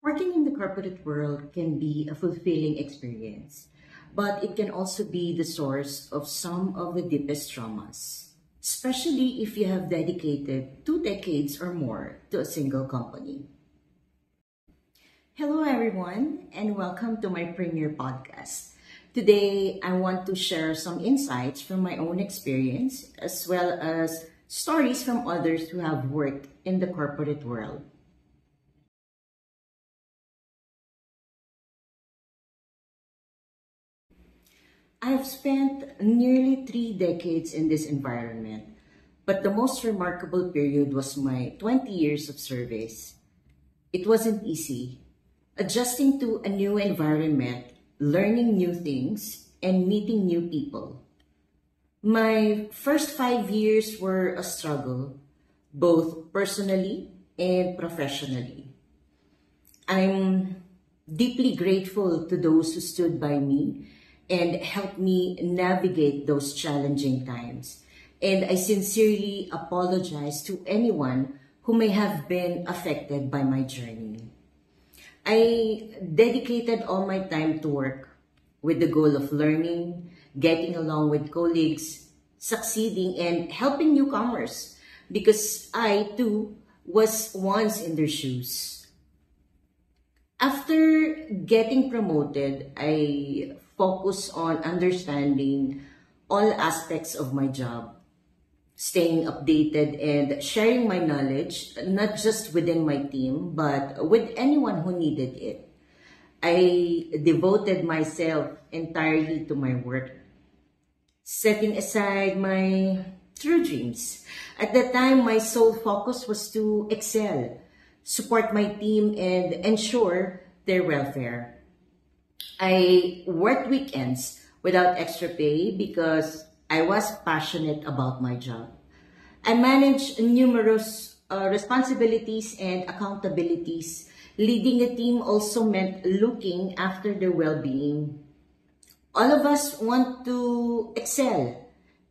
Working in the corporate world can be a fulfilling experience, but it can also be the source of some of the deepest traumas, especially if you have dedicated 2 decades or more to a single company. Hello, everyone, and welcome to my premiere podcast. Today, I want to share some insights from my own experience as well as stories from others who have worked in the corporate world. I have spent nearly 3 decades in this environment, but the most remarkable period was my 20 years of service. It wasn't easy. Adjusting to a new environment, learning new things, and meeting new people. My first 5 years were a struggle, both personally and professionally. I'm deeply grateful to those who stood by me and helped me navigate those challenging times. And I sincerely apologize to anyone who may have been affected by my journey. I dedicated all my time to work with the goal of learning, getting along with colleagues, succeeding, and helping newcomers because I too was once in their shoes. After getting promoted, I focused on understanding all aspects of my job, staying updated and sharing my knowledge, not just within my team, but with anyone who needed it. I devoted myself entirely to my work, setting aside my true dreams. At that time, my sole focus was to excel, support my team, and ensure their welfare. I worked weekends without extra pay because I was passionate about my job. I managed numerous responsibilities and accountabilities. Leading a team also meant looking after their well-being. All of us want to excel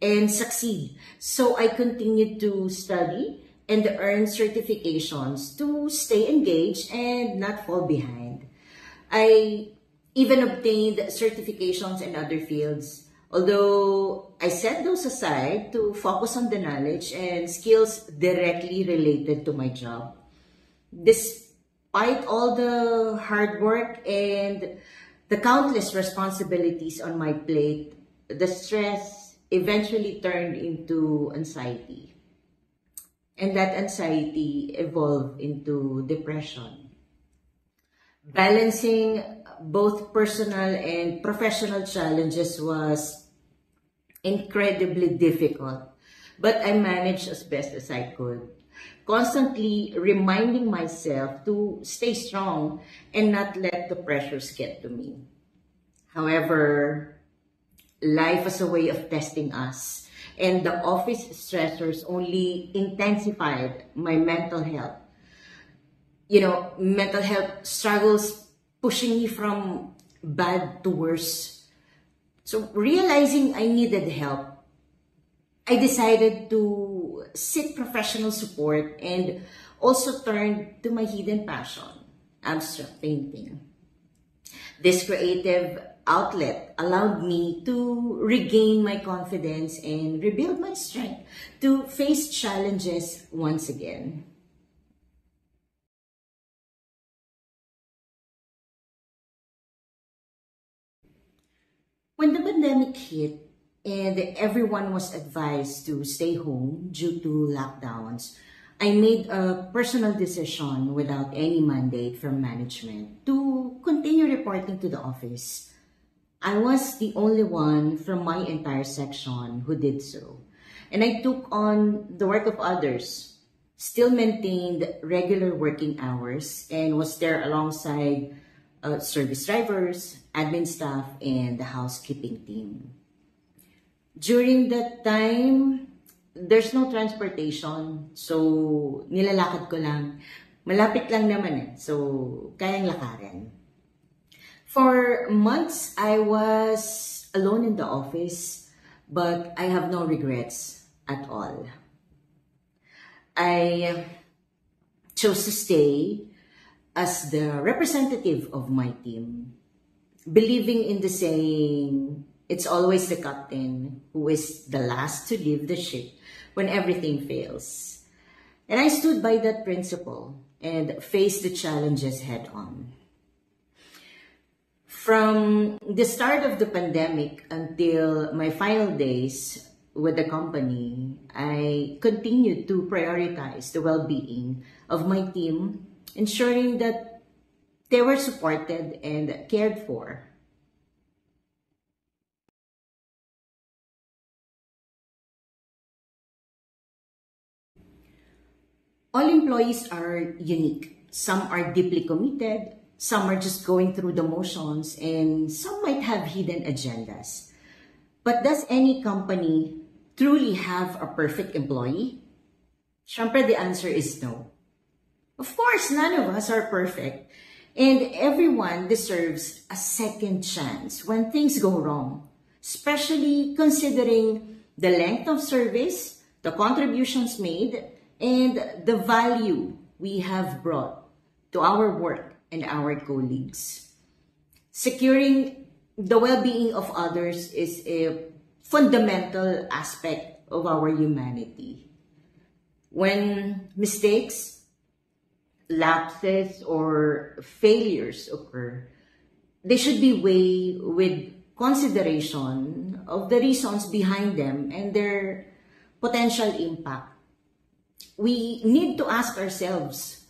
and succeed. So I continued to study and earn certifications to stay engaged and not fall behind. I even obtained certifications in other fields, although I set those aside to focus on the knowledge and skills directly related to my job. Despite all the hard work and the countless responsibilities on my plate, the stress eventually turned into anxiety. And that anxiety evolved into depression. Balancing both personal and professional challenges was incredibly difficult, but I managed as best as I could, constantly reminding myself to stay strong and not let the pressures get to me. However, life is a way of testing us, and the office stressors only intensified my mental health. Mental health struggles pushing me from bad to worse. So realizing I needed help, I decided to seek professional support and also turned to my hidden passion, abstract painting. This creative outlet allowed me to regain my confidence and rebuild my strength to face challenges once again. When the pandemic hit and everyone was advised to stay home due to lockdowns, I made a personal decision without any mandate from management to continue reporting to the office. I was the only one from my entire section who did so. And I took on the work of others, still maintained regular working hours, and was there alongside service drivers, admin staff, and the housekeeping team. During that time, there's no transportation, so nilalakad ko lang. Malapit lang naman eh, so kayang lakarin. For months, I was alone in the office, but I have no regrets at all. I chose to stay as the representative of my team, believing in the saying, it's always the captain who is the last to leave the ship when everything fails. And I stood by that principle and faced the challenges head on. From the start of the pandemic until my final days with the company, I continued to prioritize the well-being of my team, ensuring that they were supported and cared for. All employees are unique. Some are deeply committed, some are just going through the motions, and some might have hidden agendas. But does any company truly have a perfect employee? Syempre, the answer is no. Of course, none of us are perfect, and everyone deserves a second chance when things go wrong, especially considering the length of service, the contributions made, and the value we have brought to our work and our colleagues. Securing the well-being of others is a fundamental aspect of our humanity. When mistakes, lapses, or failures occur, they should be weighed with consideration of the reasons behind them and their potential impact. We need to ask ourselves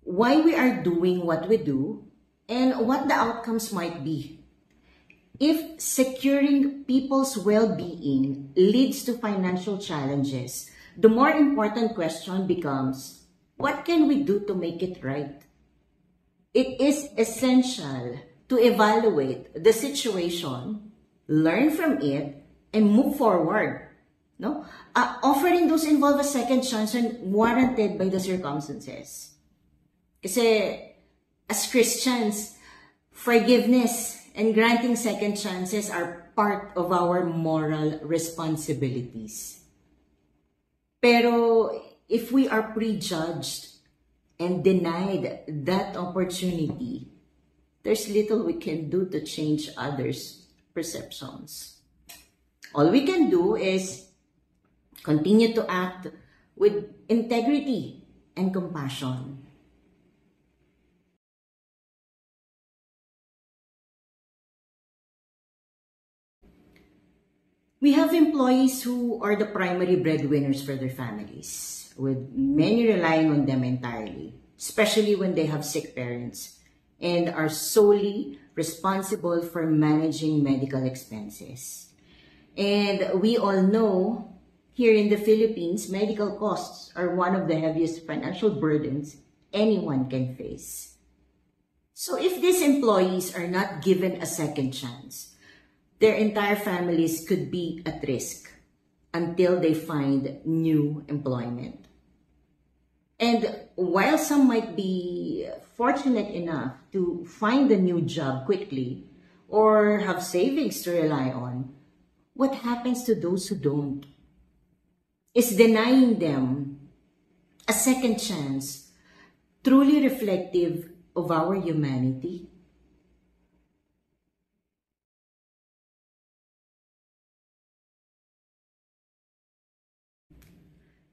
why we are doing what we do and what the outcomes might be. If securing people's well-being leads to financial challenges, the more important question becomes, what can we do to make it right? It is essential to evaluate the situation, learn from it, and move forward. No? Offering those involve a second chance when warranted by the circumstances. Kasi as Christians, forgiveness and granting second chances are part of our moral responsibilities. Pero if we are prejudged and denied that opportunity, there's little we can do to change others' perceptions. All we can do is continue to act with integrity and compassion. We have employees who are the primary breadwinners for their families, with many relying on them entirely, especially when they have sick parents, and are solely responsible for managing medical expenses. And we all know, here in the Philippines, medical costs are one of the heaviest financial burdens anyone can face. So if these employees are not given a second chance, their entire families could be at risk until they find new employment. And while some might be fortunate enough to find a new job quickly or have savings to rely on, what happens to those who don't? Is denying them a second chance truly reflective of our humanity?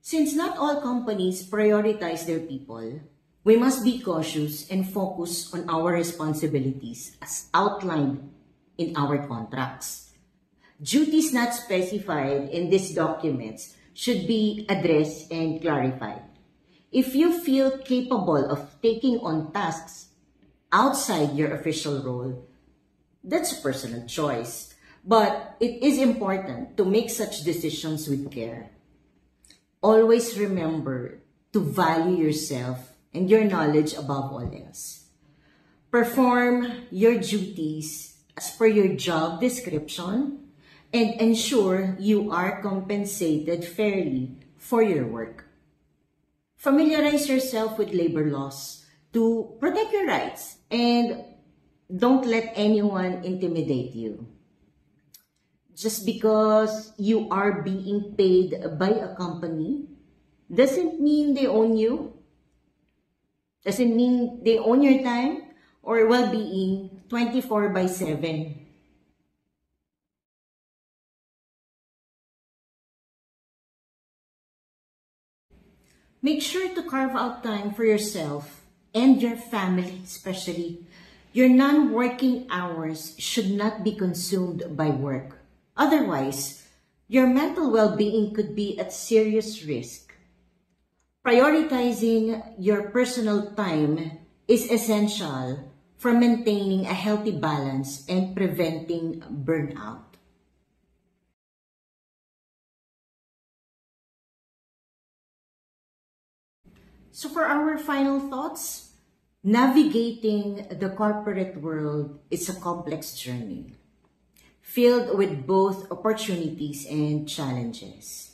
Since not all companies prioritize their people, we must be cautious and focus on our responsibilities as outlined in our contracts. Duties not specified in these documents should be addressed and clarified. If you feel capable of taking on tasks outside your official role, that's a personal choice. But it is important to make such decisions with care. Always remember to value yourself and your knowledge above all else. Perform your duties as per your job description and ensure you are compensated fairly for your work. Familiarize yourself with labor laws to protect your rights and don't let anyone intimidate you. Just because you are being paid by a company doesn't mean they own you. Does it mean they own your time or well-being 24 by 7? Make sure to carve out time for yourself and your family, especially. Your non-working hours should not be consumed by work. Otherwise, your mental well-being could be at serious risk. Prioritizing your personal time is essential for maintaining a healthy balance and preventing burnout. So for our final thoughts, navigating the corporate world is a complex journey, filled with both opportunities and challenges.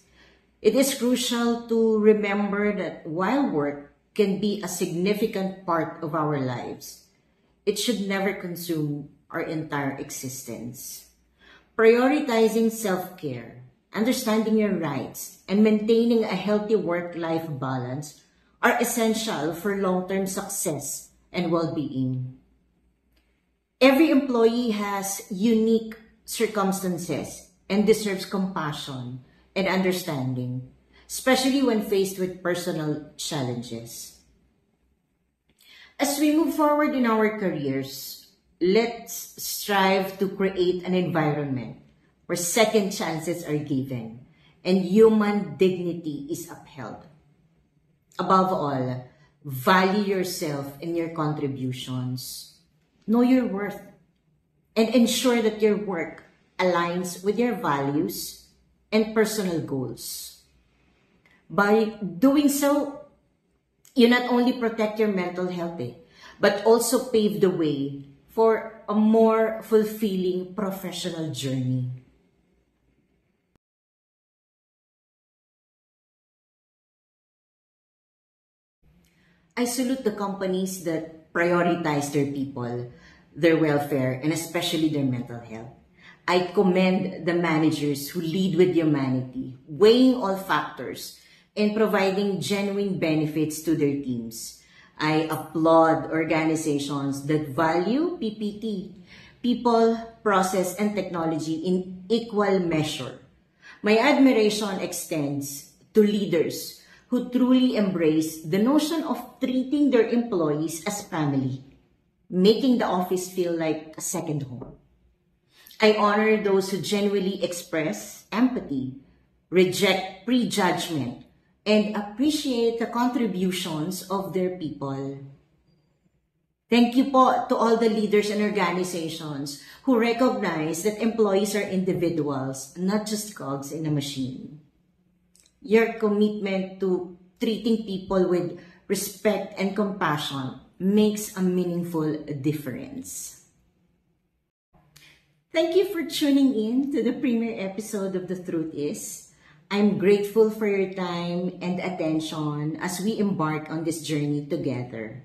It is crucial to remember that while work can be a significant part of our lives, it should never consume our entire existence. Prioritizing self-care, understanding your rights, and maintaining a healthy work-life balance are essential for long-term success and well-being. Every employee has unique circumstances and deserves compassion and understanding, especially when faced with personal challenges. As we move forward in our careers, let's strive to create an environment where second chances are given and human dignity is upheld. Above all, value yourself and your contributions. Know your worth and ensure that your work aligns with your values and personal goals. By doing so, you not only protect your mental health, but also pave the way for a more fulfilling professional journey. I salute the companies that prioritize their people, their welfare, and especially their mental health. I commend the managers who lead with humanity, weighing all factors and providing genuine benefits to their teams. I applaud organizations that value PPT, people, process, and technology in equal measure. My admiration extends to leaders who truly embrace the notion of treating their employees as family, making the office feel like a second home. I honor those who genuinely express empathy, reject prejudgment, and appreciate the contributions of their people. Thank you po to all the leaders and organizations who recognize that employees are individuals, not just cogs in a machine. Your commitment to treating people with respect and compassion makes a meaningful difference. Thank you for tuning in to the premiere episode of The Truth Is. I'm grateful for your time and attention as we embark on this journey together.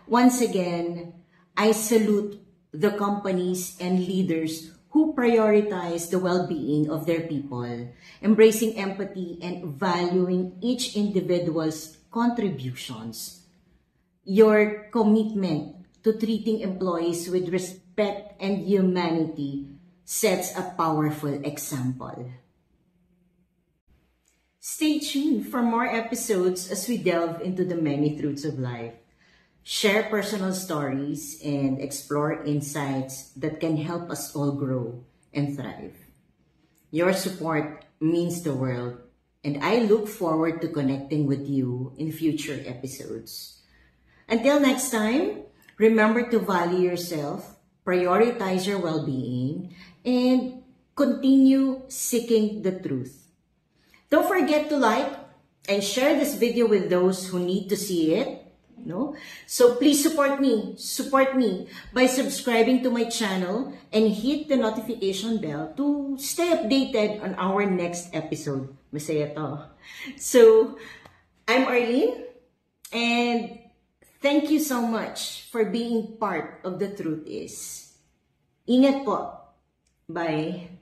Once again, I salute the companies and leaders who prioritize the well-being of their people, embracing empathy and valuing each individual's contributions. Your commitment to treating employees with respect and humanity sets a powerful example. Stay tuned for more episodes as we delve into the many truths of life, share personal stories, and explore insights that can help us all grow and thrive. Your support means the world, and I look forward to connecting with you in future episodes. Until next time, remember to value yourself, prioritize your well-being, and continue seeking the truth. Don't forget to like and share this video with those who need to see it. No? So please support me by subscribing to my channel and hit the notification bell to stay updated on our next episode. Masaya to. So, I'm Arlene, and thank you so much for being part of The Truth Is. Ingat po. Bye.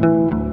you.